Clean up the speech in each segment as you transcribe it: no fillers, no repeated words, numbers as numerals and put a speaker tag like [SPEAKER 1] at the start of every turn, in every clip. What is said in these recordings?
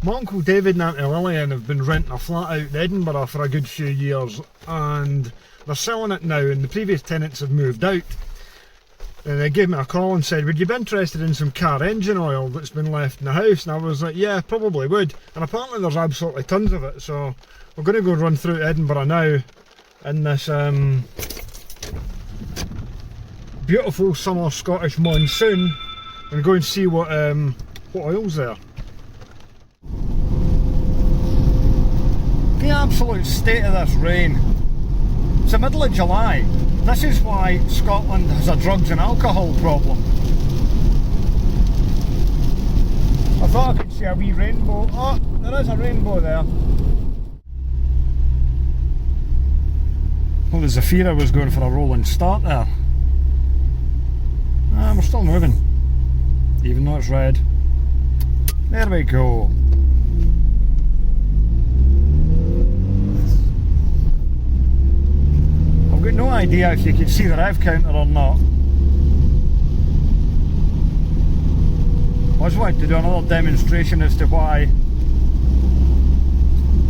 [SPEAKER 1] My uncle David and Auntie Lillian have been renting a flat out in Edinburgh for a good few years, and they're selling it now, and the previous tenants have moved out. And they gave me a call and said, would you be interested in some car engine oil that's been left in the house? And I was like, yeah, probably would. And apparently there's absolutely tons of it, so we're going to go run through Edinburgh now in this beautiful summer Scottish monsoon and go and see what oil's there. The absolute state of this rain. It's the middle of July. This is why Scotland has a drugs and alcohol problem. I thought I could see a wee rainbow. Oh, there is a rainbow there. Well, the Zafira was going for a rolling start there. We're still moving, even though it's red. There we go. I've got no idea if you can see the rev counter or not. I just wanted to do another demonstration as to why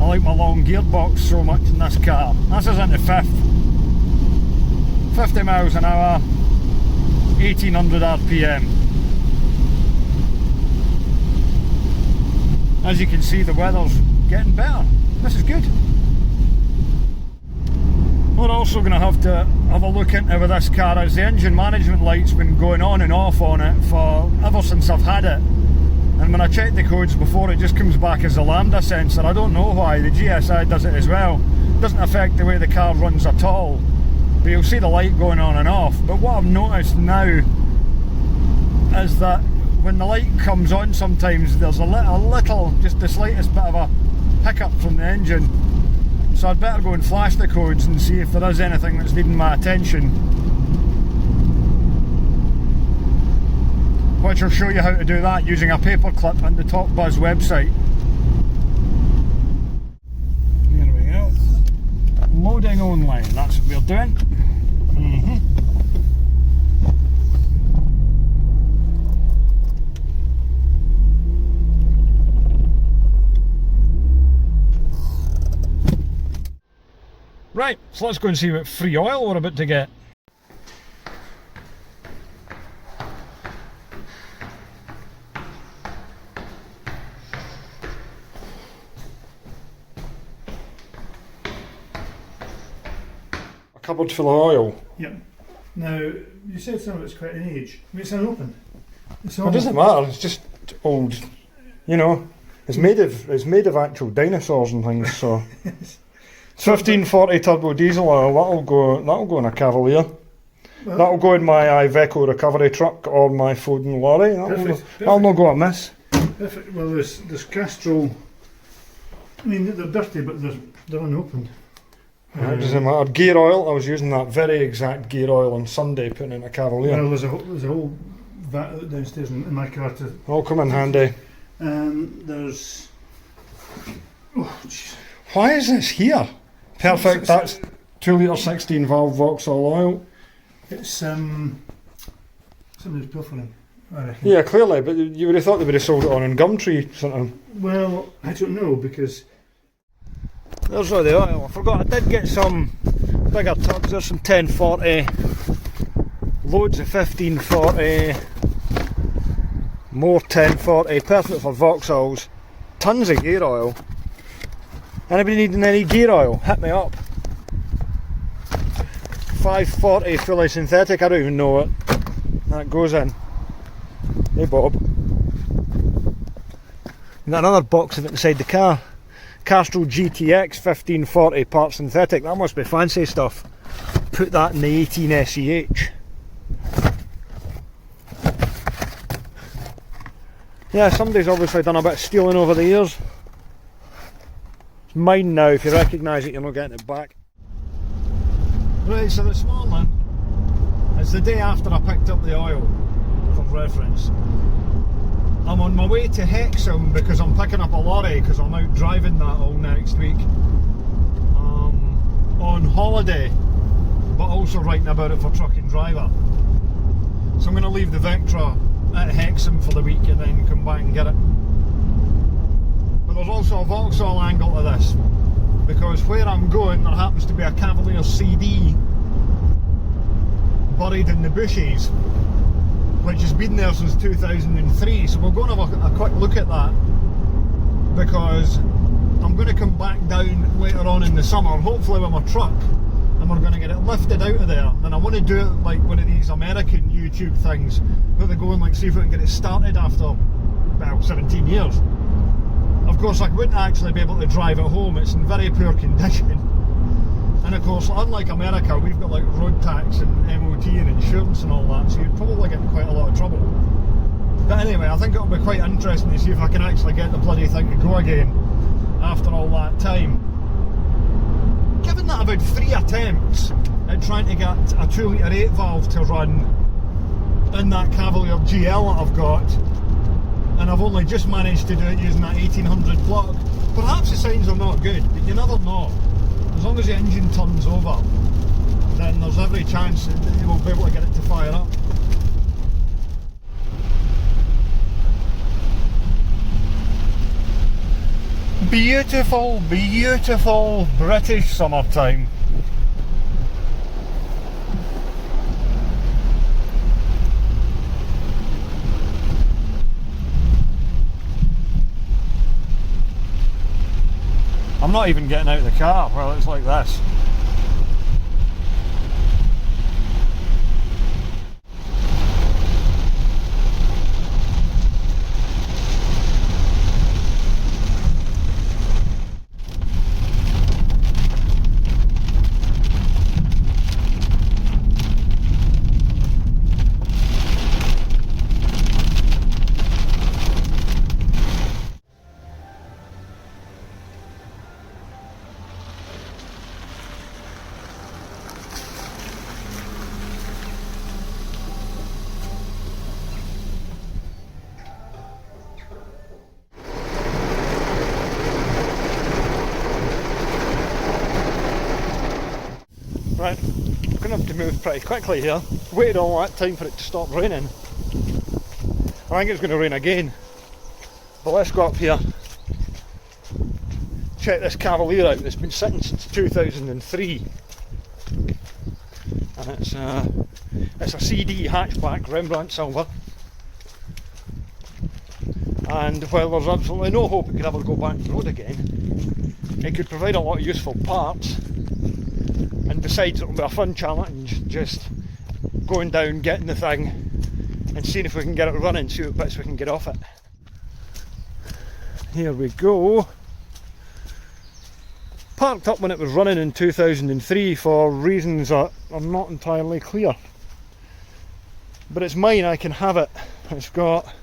[SPEAKER 1] I like my long gearbox so much in this car. This is into fifth. 50 miles an hour, 1800 RPM. As you can see, the weather's getting better. This is good. We're also going to have a look into with this car as the engine management light's been going on and off on it for ever since I've had it. And when I check the codes before, it just comes back as a lambda sensor. I don't know why. The GSI does it as well. It doesn't affect the way the car runs at all. But you'll see the light going on and off. But what I've noticed now is that when the light comes on, sometimes there's a little, just the slightest bit of a hiccup from the engine. So I'd better go and flash the codes and see if there is anything that's needing my attention. Which will show you how to do that using a paperclip on the Top Buzz website. There we go. Loading only, that's what we're doing. Right, so let's go and see what free oil we're about to get. A cupboard full of oil.
[SPEAKER 2] Yep. Now, you said some of it's quite an age. I mean, it's unopened.
[SPEAKER 1] It doesn't matter, it's just old, you know. It's made of actual dinosaurs and things, so. 1540 turbo diesel oil, that'll go in a Cavalier. Well, that'll go in my Iveco recovery truck or my Foden lorry. That'll not go amiss.
[SPEAKER 2] Well, there's Castrol. I mean, they're dirty, but they're unopened.
[SPEAKER 1] It doesn't matter. Gear oil, I was using that very exact gear oil on Sunday, putting in a Cavalier.
[SPEAKER 2] Well, there's a whole vat out downstairs in my car to.
[SPEAKER 1] All come in handy.
[SPEAKER 2] There's. Oh, jeez.
[SPEAKER 1] Why is this here? Perfect, that's 2 litre 16 valve Vauxhall oil.
[SPEAKER 2] It's somebody's pilfering, I reckon.
[SPEAKER 1] Yeah, clearly, but you would have thought they would have sold it on in Gumtree something.
[SPEAKER 2] Well, I don't know, because
[SPEAKER 1] there's all the oil. I forgot, I did get some bigger tubs. There's some 1040, loads of 1540, more 1040, perfect for Vauxhalls, tons of gear oil. Anybody needing any gear oil, hit me up. 540 fully synthetic, I don't even know what that goes in. Hey Bob. We've got another box of it inside the car. Castrol GTX 1540 part synthetic, that must be fancy stuff. Put that in the 18 SEH. Yeah, somebody's obviously done a bit of stealing over the years. It's mine now, if you recognise it you're not getting it back. Right, so this morning, it's the day after I picked up the oil, for reference. I'm on my way to Hexham because I'm picking up a lorry because I'm out driving that all next week. On holiday, but also writing about it for Truck and Driver. So I'm going to leave the Vectra at Hexham for the week and then come back and get it. also a Vauxhall angle to this, because where I'm going there happens to be a Cavalier CD buried in the bushes, which has been there since 2003, so we're going to have a quick look at that, because I'm going to come back down later on in the summer, hopefully with my truck, and we're going to get it lifted out of there. And I want to do it like one of these American YouTube things where they go and like see if we can get it started after, well, 17 years. Of course I wouldn't actually be able to drive it home, it's in very poor condition. And of course, unlike America, we've got like road tax and MOT and insurance and all that, so you'd probably get in quite a lot of trouble. But anyway, I think it'll be quite interesting to see if I can actually get the bloody thing to go again after all that time. Given that I've had 3 attempts at trying to get a 2 litre 8 valve to run in that Cavalier GL that I've got, and I've only just managed to do it using that 1800 plug, perhaps the signs are not good, but you never know. As long as the engine turns over, then there's every chance that you will be able to get it to fire up. Beautiful, beautiful British summertime. I'm not even getting out of the car while it's like this. Right, I'm going to have to move pretty quickly here. Waited all that time for it to stop raining. I think it's going to rain again. But let's go up here. Check this Cavalier out. It's been sitting since 2003. And it's a CD hatchback, Rembrandt silver. And while there's absolutely no hope it could ever go back to the road again, it could provide a lot of useful parts. And besides, it'll be a fun challenge, just going down, getting the thing and seeing if we can get it running, see what bits we can get off it. Here we go. Parked up when it was running in 2003 for reasons that are not entirely clear. But it's mine, I can have it. It's got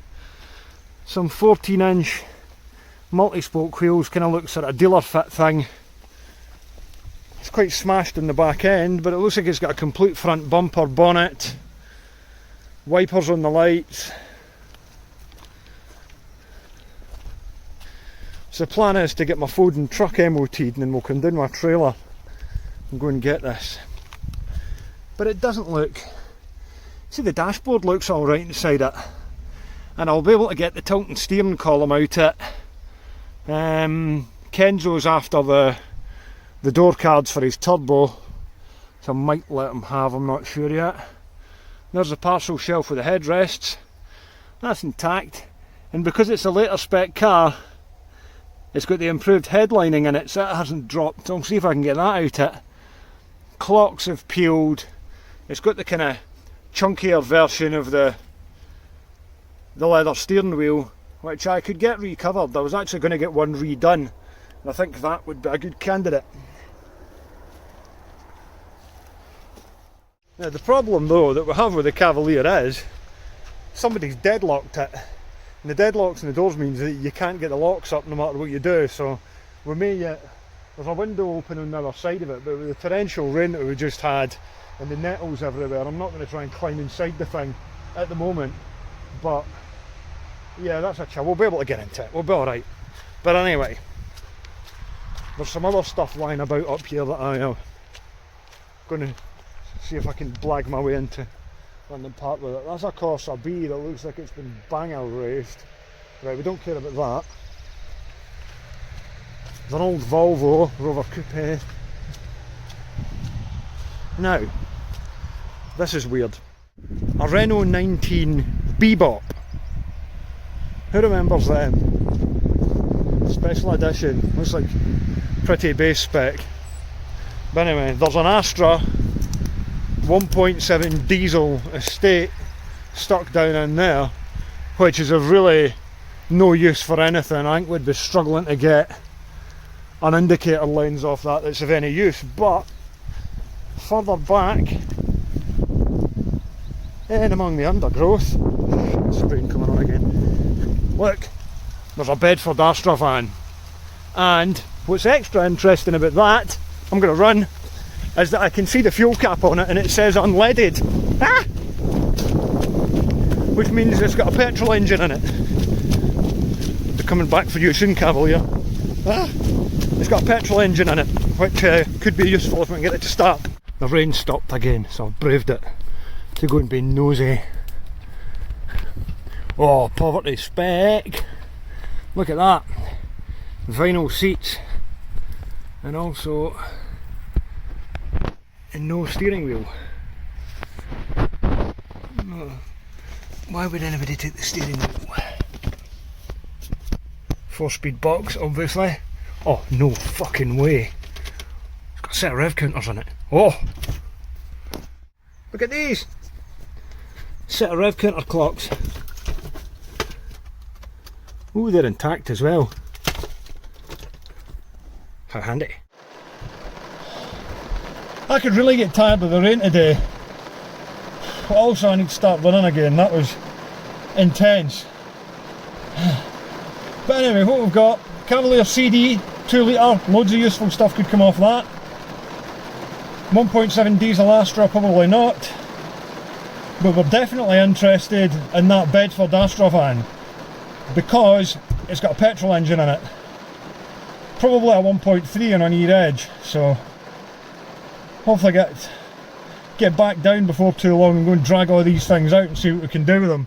[SPEAKER 1] some 14-inch multi-spoke wheels, kind of looks like a dealer fit thing. It's quite smashed in the back end, but it looks like it's got a complete front bumper, bonnet, wipers on the lights. So the plan is to get my Foden truck MOT'd and then we'll come down my trailer and go and get this. But it doesn't look... See, the dashboard looks alright inside it. And I'll be able to get the tilt and steering column out it. Kenzo's after the door cards for his turbo, so I might let him have, I'm not sure yet. There's the parcel shelf with the headrests. That's intact. And because it's a later spec car, it's got the improved headlining in it, so it hasn't dropped. I'll see if I can get that out it. Clocks have peeled. It's got the kind of chunkier version of the leather steering wheel, which I could get recovered. I was actually going to get one redone, and I think that would be a good candidate. Now the problem though that we have with the Cavalier is somebody's deadlocked it, and the deadlocks in the doors means that you can't get the locks up no matter what you do, so we may yet... There's a window open on the other side of it, but with the torrential rain that we just had and the nettles everywhere, I'm not going to try and climb inside the thing at the moment. But yeah, that's a chill. We'll be able to get into it, we'll be alright. But anyway, there's some other stuff lying about up here that I am going to see if I can blag my way into London Park with it. That's a Corsa B that looks like it's been banger raced. Right, we don't care about that. There's an old Volvo Rover Coupe. Now, this is weird. A Renault 19 Bebop. Who remembers them? Special edition. Looks like pretty base spec. But anyway, there's an Astra 1.7 diesel estate stuck down in there, which is of really no use for anything. I think we'd be struggling to get an indicator lens off that that's of any use. But further back, in among the undergrowth, spraying coming on again, look, there's a Bedford Astravan. And what's extra interesting about that, I'm going to run, is that I can see the fuel cap on it and it says unleaded. Ah! Which means it's got a petrol engine in it. They're coming back for you soon, Cavalier. Ah! It's got a petrol engine in it, which could be useful if we can get it to start. The rain stopped again, so I've braved it to go and be nosy. Oh, poverty spec! Look at that! Vinyl seats, and also no steering wheel. Why would anybody take the steering wheel? 4-speed box, obviously. Oh, no fucking way. It's got a set of rev counters on it. Oh! Look at these! Set of rev counter clocks. Ooh, they're intact as well. How handy. I could really get tired of the rain today. But also I need to start running again. That was intense. But anyway, what we've got, Cavalier CD, 2 litre, loads of useful stuff could come off that. 1.7 diesel Astra, probably not. But we're definitely interested in that Bedford Astravan because it's got a petrol engine in it. Probably a 1.3 on either edge, so hopefully get back down before too long and go and drag all these things out and see what we can do with them.